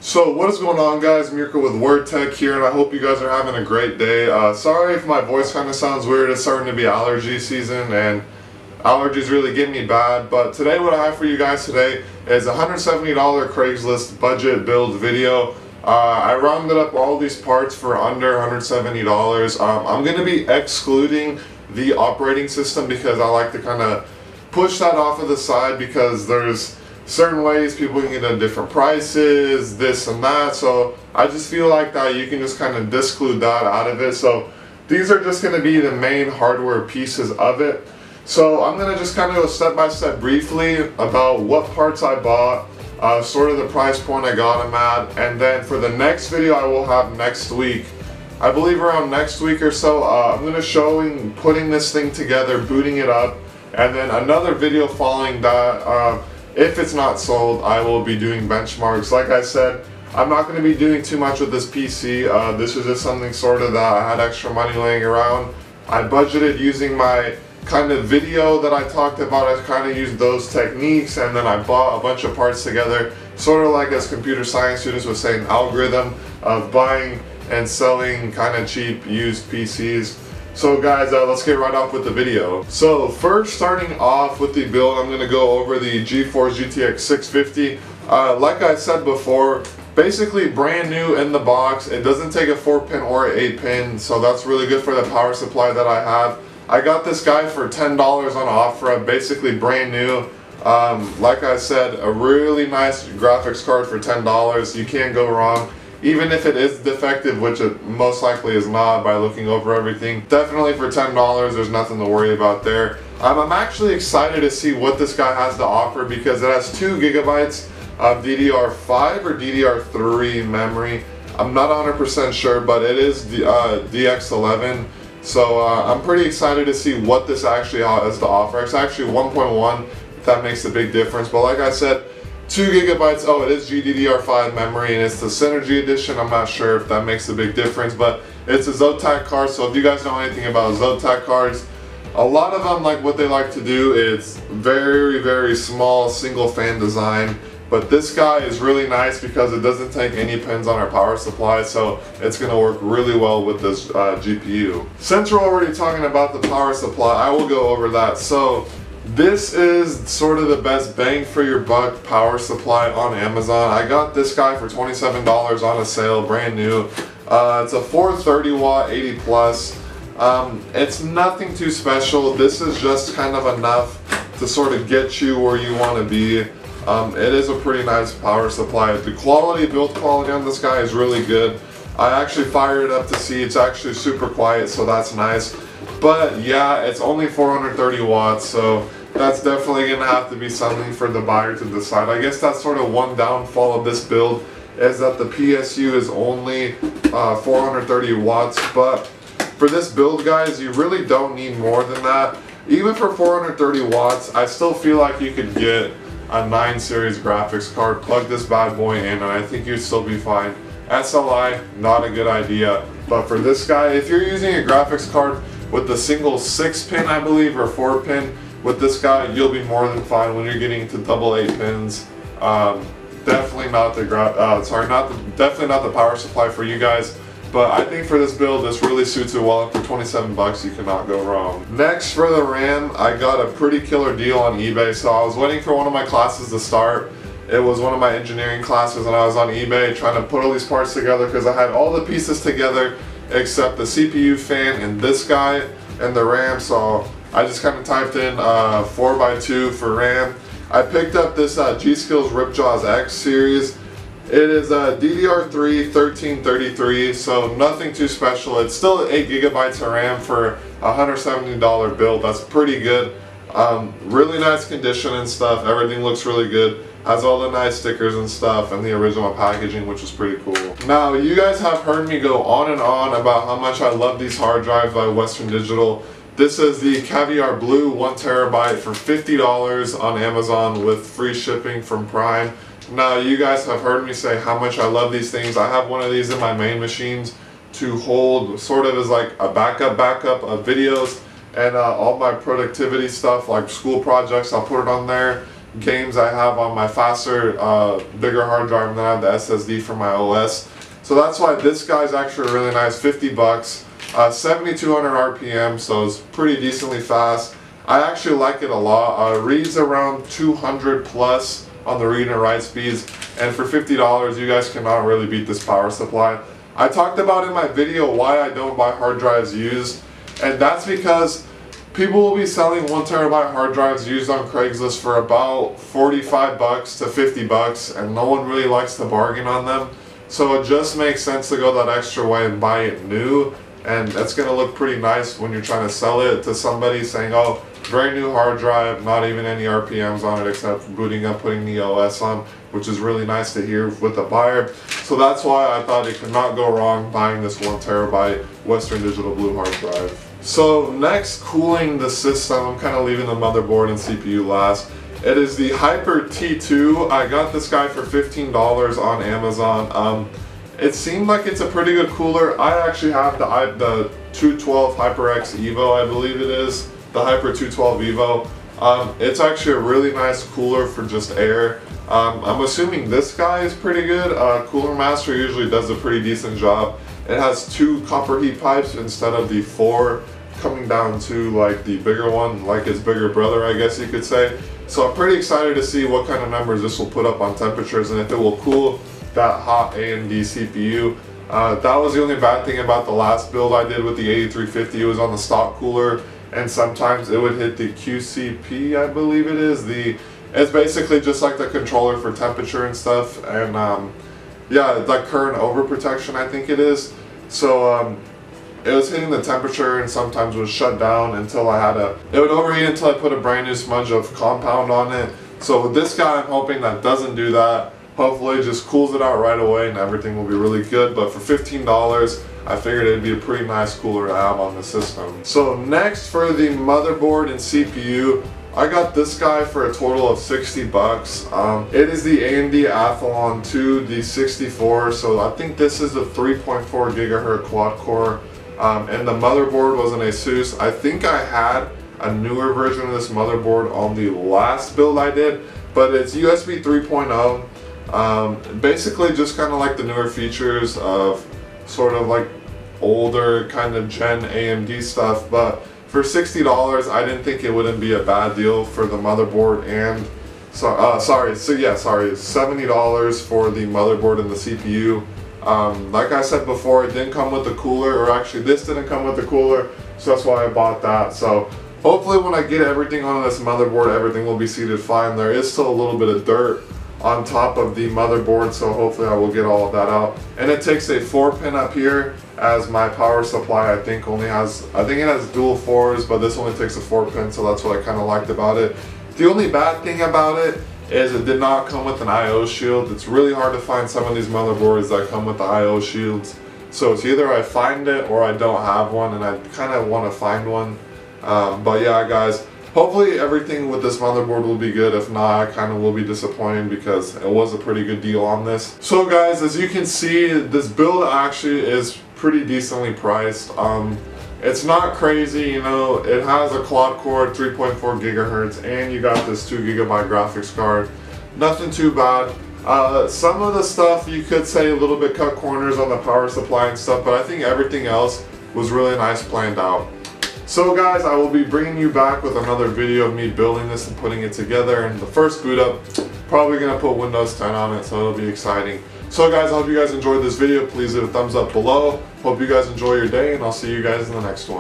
So what is going on, guys? Mirko with Word Tech here, and I hope you guys are having a great day. Sorry if my voice kind of sounds weird. It's starting to be allergy season and allergies really get me bad, but today what I have for you guys today is a $170 Craigslist budget build video. I rounded up all these parts for under $170. I'm going to be excluding the operating system because I like to kind of push that off of the side because there's certain ways people can get at different prices, this and that, so I just feel like that you can just kind of disclude that out of it. So these are just going to be the main hardware pieces of it. So I'm going to just kind of go step by step briefly about what parts I bought, sort of the price point I got them at, and then for the next video I will have next week, I believe around next week or so, I'm going to show putting this thing together, booting it up, and then another video following that. If it's not sold, I will be doing benchmarks. Like I said, I'm not going to be doing too much with this PC. This was just something sort of that I had extra money laying around. I budgeted using my kind of video that I talked about. I kind of used those techniques, and then I bought a bunch of parts together, sort of like as computer science students would say, an algorithm of buying and selling kind of cheap used PCs. So guys, let's get right off with the video. So first, starting off with the build, I'm going to go over the GeForce GTX 650. Like I said before, basically brand new in the box. It doesn't take a 4-pin or an 8-pin, so that's really good for the power supply that I have. I got this guy for $10 on offer, basically brand new. Like I said, a really nice graphics card for $10. You can't go wrong. Even if it is defective, which it most likely is not by looking over everything, definitely for $10, there's nothing to worry about there. I'm actually excited to see what this guy has to offer because it has 2 gigabytes of DDR5 or DDR3 memory. I'm not 100% sure, but it is the DX11. So I'm pretty excited to see what this actually has to offer. It's actually 1.1, if that makes a big difference. But like I said, 2 gigabytes, oh, it is GDDR5 memory, and it's the Synergy edition. I'm not sure if that makes a big difference, but it's a Zotac card. So if you guys know anything about Zotac cards, a lot of them, like what they like to do is very, very small single fan design. But this guy is really nice because it doesn't take any pins on our power supply, so it's going to work really well with this GPU. Since we're already talking about the power supply, I will go over that. So this is sort of the best bang for your buck power supply on Amazon. I got this guy for $27 on a sale, brand new. It's a 430 watt 80 plus. It's nothing too special. This is just kind of enough to sort of get you where you want to be. It is a pretty nice power supply. The build quality on this guy is really good. I actually fired it up to see. It's actually super quiet, so that's nice. But yeah, it's only 430 watts, so that's definitely going to have to be something for the buyer to decide. I guess that's sort of one downfall of this build, is that the PSU is only 430 watts. But for this build, guys, you really don't need more than that. Even for 430 watts, I still feel like you could get a 9 series graphics card, plug this bad boy in, and I think you'd still be fine. SLI, not a good idea. But for this guy, if you're using a graphics card with the single 6-pin, I believe, or 4-pin, with this guy, you'll be more than fine. When you're getting to double 8 pins, definitely not the definitely not the power supply for you guys. But I think for this build, this really suits it well. For 27 bucks, you cannot go wrong. Next, for the RAM, I got a pretty killer deal on eBay. So I was waiting for one of my classes to start. It was one of my engineering classes, and I was on eBay trying to put all these parts together because I had all the pieces together except the CPU fan and this guy and the RAM. So I just kind of typed in 4x2 for RAM. I picked up this G-Skills Ripjaws X series. It is a DDR3 1333, so nothing too special. It's still 8 gigabytes of RAM for a $170 build. That's pretty good. Really nice condition and stuff. Everything looks really good. Has all the nice stickers and stuff and the original packaging, which is pretty cool. Now, you guys have heard me go on and on about how much I love these hard drives by Western Digital. This is the Caviar Blue 1 terabyte for $50 on Amazon with free shipping from Prime. Now, you guys have heard me say how much I love these things. I have one of these in my main machines to hold sort of as like a backup of videos and all my productivity stuff like school projects. I'll put it on there. games I have on my faster, bigger hard drive than I have the SSD for my OS. So that's why this guy's actually really nice, 50 bucks, 7200 RPM, so it's pretty decently fast. I actually like it a lot. Reads around 200 plus on the read and write speeds, and for $50 you guys cannot really beat this power supply. I talked about in my video why I don't buy hard drives used, and that's because people will be selling 1 terabyte hard drives used on Craigslist for about 45 bucks to 50 bucks, and no one really likes to bargain on them. So it just makes sense to go that extra way and buy it new, and that's going to look pretty nice when you're trying to sell it to somebody, saying, oh, very new hard drive, not even any RPMs on it except booting up, putting the OS on, which is really nice to hear with a buyer. So that's why I thought it could not go wrong buying this 1 terabyte Western Digital Blue hard drive. So next, cooling the system, I'm kind of leaving the motherboard and CPU last. It is the Hyper T2. I got this guy for $15 on Amazon. It seemed like it's a pretty good cooler. I actually have the 212 HyperX Evo, I believe it is. The Hyper 212 Evo. It's actually a really nice cooler for just air. I'm assuming this guy is pretty good. Cooler Master usually does a pretty decent job. It has 2 copper heat pipes instead of the 4 coming down to like the bigger one, like its bigger brother, I guess you could say. So I'm pretty excited to see what kind of numbers this will put up on temperatures and if it will cool that hot AMD CPU. That was the only bad thing about the last build I did with the 8350. It was on the stock cooler, and sometimes it would hit the QCP, I believe it is. It's basically just like the controller for temperature and stuff, and yeah, like current overprotection, I think it is. So it was hitting the temperature and sometimes was shut down until it would overheat until I put a brand new smudge of compound on it. So with this guy, I'm hoping that doesn't do that. Hopefully it just cools it out right away and everything will be really good. But for $15, I figured it'd be a pretty nice cooler to have on the system. So next, for the motherboard and CPU, I got this guy for a total of 60 bucks. It is the AMD Athlon 2, the 64, so I think this is a 3.4 gigahertz quad core. And the motherboard was an Asus. I think I had a newer version of this motherboard on the last build I did, but it's USB 3.0. Basically just kind of like the newer features of sort of like older kind of gen AMD stuff, but for $60 I didn't think it wouldn't be a bad deal for the motherboard and $70 for the motherboard and the CPU. Like I said before, it didn't come with the cooler, or actually this didn't come with the cooler, so that's why I bought that. So hopefully when I get everything on this motherboard, everything will be seated fine. There is still a little bit of dirt on top of the motherboard, so hopefully I will get all of that out. And it takes a 4-pin up here, as my power supply I think it has dual 4s, but this only takes a 4-pin, so that's what I kind of liked about it. The only bad thing about it is it did not come with an I/O shield. It's really hard to find some of these motherboards that come with the I/O shields. So it's either I find it or I don't have one, and I kind of want to find one. But yeah, guys, hopefully everything with this motherboard will be good. If not, I kind of will be disappointed because it was a pretty good deal on this. So guys, as you can see, this build actually is pretty decently priced. It's not crazy, you know, it has a quad core, 3.4 gigahertz, and you got this 2 gigabyte graphics card. Nothing too bad. Some of the stuff you could say a little bit cut corners on the power supply and stuff, but I think everything else was really nice planned out. So guys, I will be bringing you back with another video of me building this and putting it together, and the first boot up, probably going to put Windows 10 on it, so it'll be exciting. So guys, I hope you guys enjoyed this video. Please leave a thumbs up below. Hope you guys enjoy your day, and I'll see you guys in the next one.